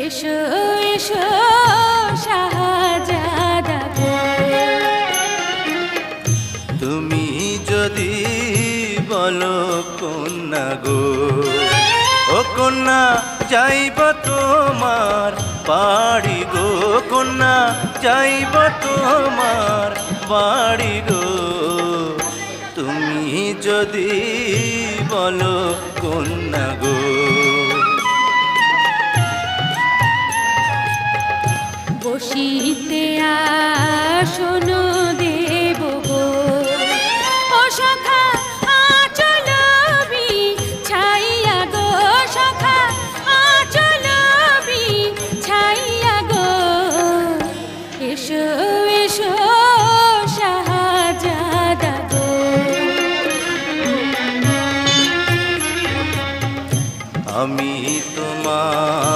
এসো এসো শাহজাদা গো। তুমি যদি বলো কন্যা গো, ও কন্যা যাইব তোমার বাড়ি গো, কন্যা যাইব তোমার বাড়ি গো। তুমি যদি বলো কন্যা গো। বসিতে আসন দেব গো, ও সখা আঁচল বিছাইয়া গো, সখা আঁচল বিছাইয়া গো। এসো এসো শাহজাদা গো। আমি তোমার